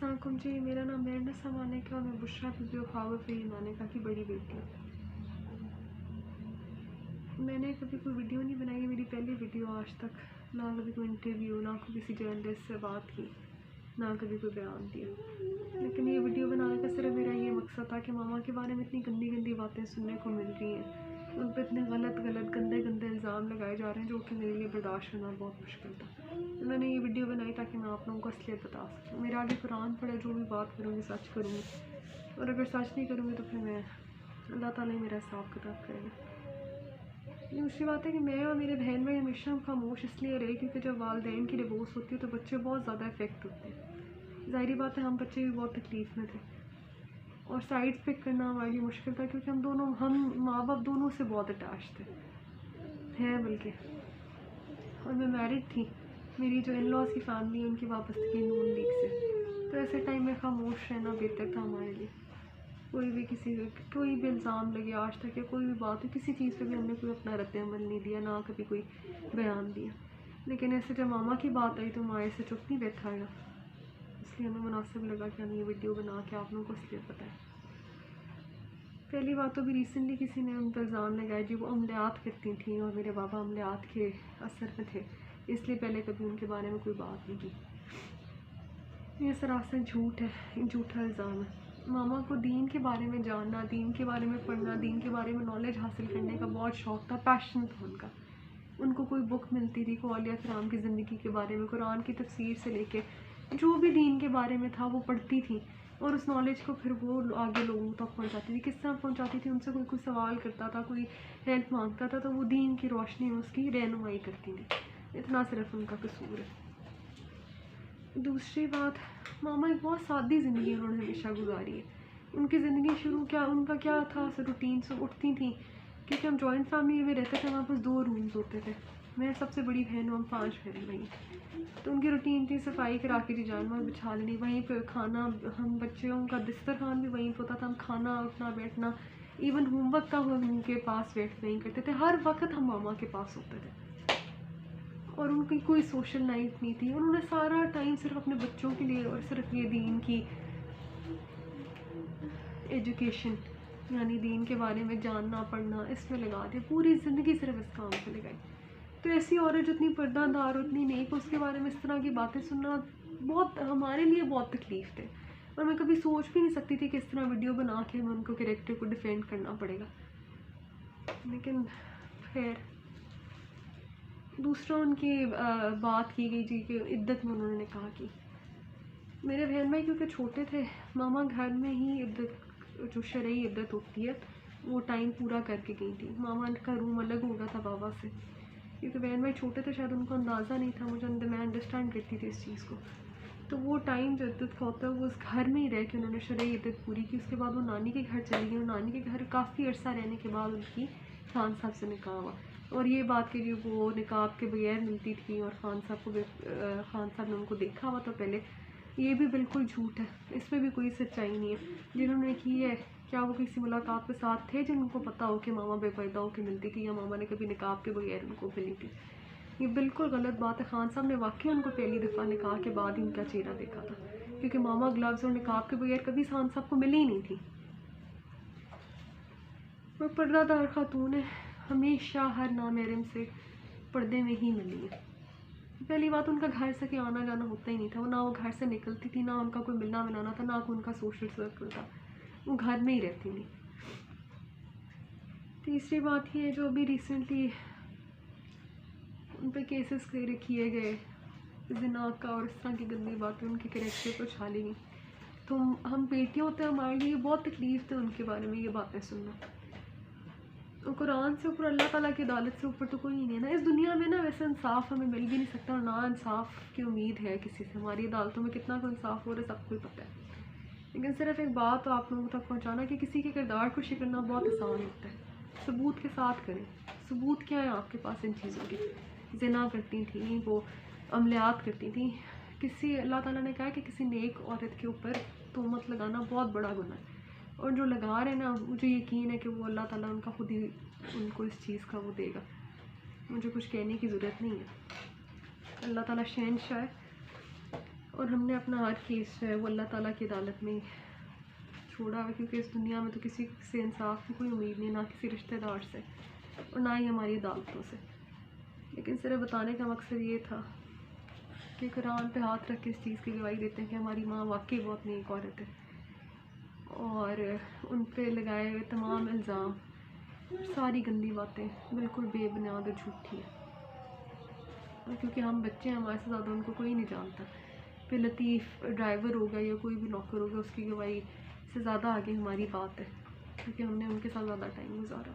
السلام علیکم جی، میرا نام مرنسا مانک ہے اور میں بشرا بی خواہ فہیم مانکا کی بڑی بیٹی ہوں۔ میں نے کبھی کوئی ویڈیو نہیں بنائی ہے، میری پہلی ویڈیو آج تک، نہ کبھی کوئی انٹرویو، نہ کوئی کسی جرنلسٹ سے بات کی، نہ کبھی کوئی بیان دیا۔ لیکن یہ ویڈیو بنانے کا صرف میرا یہ مقصد تھا کہ ماما کے بارے میں اتنی گندی گندی باتیں سننے کو مل رہی ہیں، ان پہ اتنے غلط گندے الزام لگائے جا رہے ہیں جو کہ میرے لیے برداشت کرنا بہت مشکل تھا۔ میں نے یہ ویڈیو بنائی تاکہ میں آپ لوگوں کو اصلیت بتا سکوں۔ میرے آگے قرآن پڑھے، جو بھی بات کروں گی سچ کروں گی، اور اگر سچ نہیں کروں گی تو پھر میں اللہ تعالیٰ ہی میرا حساب کتاب کرے گا۔ دوسری بات ہے کہ میں اور میرے بہن بھائی ہمیشہ خاموش اس لیے رہے کیونکہ جب والدین کی ڈیورس ہوتی ہے تو بچے بہت زیادہ افیکٹ ہوتے ہیں۔ ظاہری بات ہے ہم بچے بھی بہت تکلیف میں تھے اور سائڈ پک کرنا ہمارے لیے مشکل تھا کیونکہ ہم ماں باپ دونوں سے بہت اٹیچ تھے ہیں بلکہ، اور میں میرڈ تھی۔ میری جو ان لاز کی فیملی ہے ان کی وابستگی نون لیگ سے، تو ایسے ٹائم میں خاموش رہنا بہتر تھا ہمارے لیے۔ کوئی بھی الزام لگے آج تک یا کوئی بھی بات ہو، کسی چیز پہ بھی ہم نے کوئی اپنا رد عمل نہیں دیا، نہ کبھی کوئی بیان دیا۔ لیکن ایسے جب ماما کی بات آئی تو ہم ایسے چپ نہیں بیٹھا گا، اس لیے ہمیں مناسب لگا کہ ہم یہ ویڈیو بنا کے آپ لوگوں کو اس لیے بتائیں۔ پہلی بات تو بھی ریسنٹلی کسی نے ان پر الزام لگایا جی وہ عملیات کرتی تھیں اور میرے بابا عملیات کے اثر میں تھے، اس لیے پہلے کبھی ان کے بارے میں کوئی بات نہیں کی۔ یہ سراسر جھوٹ ہے، جھوٹا الزام ہے۔ ماما کو دین کے بارے میں جاننا، دین کے بارے میں پڑھنا، دین کے بارے میں نالج حاصل کرنے کا بہت شوق تھا، پیشن تھا ان کا۔ ان کو کوئی بک ملتی تھی اولیاء کرام کی زندگی کے بارے میں، قرآن کی تفسیر سے لے کے جو بھی دین کے بارے میں تھا وہ پڑھتی تھی، اور اس نالج کو پھر وہ آگے لوگوں تک پہنچاتی تھی۔ کس طرح پہنچاتی تھی؟ ان سے کوئی سوال کرتا تھا، کوئی ہیلپ مانگتا تھا تو وہ دین کی روشنی میں اس کی رہنمائی کرتی تھی۔ اتنا صرف ان کا قصور ہے۔ دوسری بات، ماما ایک بہت سادی زندگی انہوں نے ہمیشہ گزاری ہے۔ ان کی زندگی ان کا کیا تھا روٹین، سے اٹھتی تھیں کیونکہ ہم جوائنٹ فیملی میں رہتے تھے، ہمارے پاس 2 رومز ہوتے تھے، میں سب سے بڑی بہن ہوں، ہم 5 بہن بھائی، تو ان کی روٹین تھی صفائی کرا کے جانور بچھا لینی، وہیں پہ کھانا، ہم بچوں کا دسترخوان بھی وہیں پہ ہوتا تھا، ہم کھانا اٹھنا بیٹھنا، ایون ہوم ورک کا ہم ان کے پاس ویٹ نہیں کرتے تھے، ہر وقت ہم ماما کے پاس ہوتے تھے، اور ان کی کوئی سوشل لائف نہیں تھی۔ انہوں نے سارا ٹائم صرف اپنے بچوں کے لیے اور صرف یہ دین کی ایجوکیشن یعنی دین کے بارے میں جاننا پڑھنا اس میں لگا دیا، پوری زندگی صرف اس کام پہ لگائی۔ تو ایسی عورت جو اتنی پردہ دار اور اتنی نیک، اس کے بارے میں اس طرح کی باتیں سننا بہت ہمارے لیے بہت تکلیف تھے، اور میں کبھی سوچ بھی نہیں سکتی تھی کہ اس طرح ویڈیو بنا کے ہمیں ان کو کریکٹر کو ڈیفینڈ کرنا پڑے گا۔ لیکن خیر، دوسرا ان کی بات کی گئی جی کہ عدت میں انہوں نے کہا کہ میرے بہن بھائی کیونکہ چھوٹے تھے، ماما گھر میں ہی عدت جو شرعی عدت ہوتی ہے وہ ٹائم پورا کر کے گئی تھی۔ ماما کا روم الگ ہو گیا تھا بابا سے، کیونکہ بہن بھائی چھوٹے تھے، شاید ان کو اندازہ نہیں تھا، میں انڈرسٹینڈ کرتی تھی اس چیز کو۔ تو وہ ٹائم جو عدت کا ہوتا ہے وہ اس گھر میں ہی رہ کے انہوں نے شرعی عدت پوری کی۔ اس کے بعد وہ نانی کے گھر چلی گئی، اور نانی کے گھر کافی عرصہ رہنے کے بعد ان کی خان صاحب سے نکاح ہوا، اور یہ بات کہ وہ نقاب کے بغیر ملتی تھی اور خان صاحب نے ان کو دیکھا ہوا تھا پہلے، یہ بھی بالکل جھوٹ ہے، اس میں بھی کوئی سچائی نہیں ہے۔ جنہوں نے کی ہے، کیا وہ کسی ملاقات کے ساتھ تھے جن کو پتہ ہو کہ ماما بے پردہ ہو کے ملتی تھی یا ماما نے کبھی نقاب کے بغیر ان کو ملی تھی؟ یہ بالکل غلط بات ہے۔ خان صاحب نے واقعی ان کو پہلی دفعہ نکاح کے بعد ان کا چہرہ دیکھا تھا، کیونکہ ماما گلوز اور نقاب کے بغیر کبھی خان صاحب کو ملی ہی نہیں تھی۔ وہ پردہ دار خاتون ہے، ہمیشہ ہر نامحرم سے پردے میں ہی ملی ہے۔ پہلی بات، ان کا گھر سے کہ آنا جانا ہوتا ہی نہیں تھا، نہ وہ گھر سے نکلتی تھی، نہ ان کا کوئی ملنا ملانا تھا، نہ کوئی ان کا سوشل سرکل تھا، وہ گھر میں ہی رہتی تھی۔ تیسری بات یہ ہے جو ابھی ریسنٹلی ان پہ کیسز کیے گئے زنا کا اور اس طرح کی گندی باتیں ان کے کریکٹر پر چھالی گئی، تو ہم بیٹیاں ہوتے ہیں، ہمارے لیے بہت تکلیف تھے ان کے بارے میں یہ باتیں سننا۔ قرآن سے اوپر، اللہ تعالیٰ کی عدالت سے اوپر تو کوئی نہیں ہے نا اس دنیا میں نا، ویسے انصاف ہمیں مل بھی نہیں سکتا، اور نہ انصاف کی امید ہے کسی سے، ہماری عدالتوں میں کتنا کوئی انصاف ہو رہا ہے سب کو ہی پتہ ہے۔ لیکن صرف ایک بات آپ لوگوں تک پہنچانا کہ کسی کے کردار کو شکرنا بہت آسان ہوتا ہے، ثبوت کے ساتھ کریں۔ ثبوت کیا ہے آپ کے پاس ان چیزوں کے؟ زنا کرتی تھیں، وہ عملیات کرتی تھیں، اللہ تعالیٰ نے کہا کہ کسی نیک عورت کے اوپر تہمت لگانا بہت بڑا گناہ ہے، اور جو لگا رہے نا، مجھے یقین ہے کہ وہ اللہ تعالیٰ ان کا خود ہی ان کو اس چیز کا وہ دے گا، مجھے کچھ کہنے کی ضرورت نہیں ہے۔ اللہ تعالیٰ شہنشاہ ہے اور ہم نے اپنا ہر کیس جو ہے وہ اللہ تعالیٰ کی عدالت میں چھوڑا ہے، کیونکہ اس دنیا میں تو کسی سے انصاف کی کوئی امید نہیں، نہ کسی رشتہ دار سے اور نہ ہی ہماری عدالتوں سے۔ لیکن صرف بتانے کا مقصد یہ تھا کہ قرآن پہ ہاتھ رکھ کے اس چیز کی گواہی دیتے ہیں کہ ہماری ماں واقعی بہت نیک عورت ہے، اور ان پہ لگائے ہوئے تمام الزام، ساری گندی باتیں بالکل بے بنیاد اور جھوٹی ہیں، کیونکہ ہم بچے ہیں، ہمارے سے زیادہ ان کو کوئی نہیں جانتا۔ پھر لطیف ڈرائیور ہوگا یا کوئی بھی نوکر ہوگا، اس کی گواہی سے زیادہ آگے ہماری بات ہے، کیونکہ ہم نے ان کے ساتھ زیادہ ٹائم گزارا۔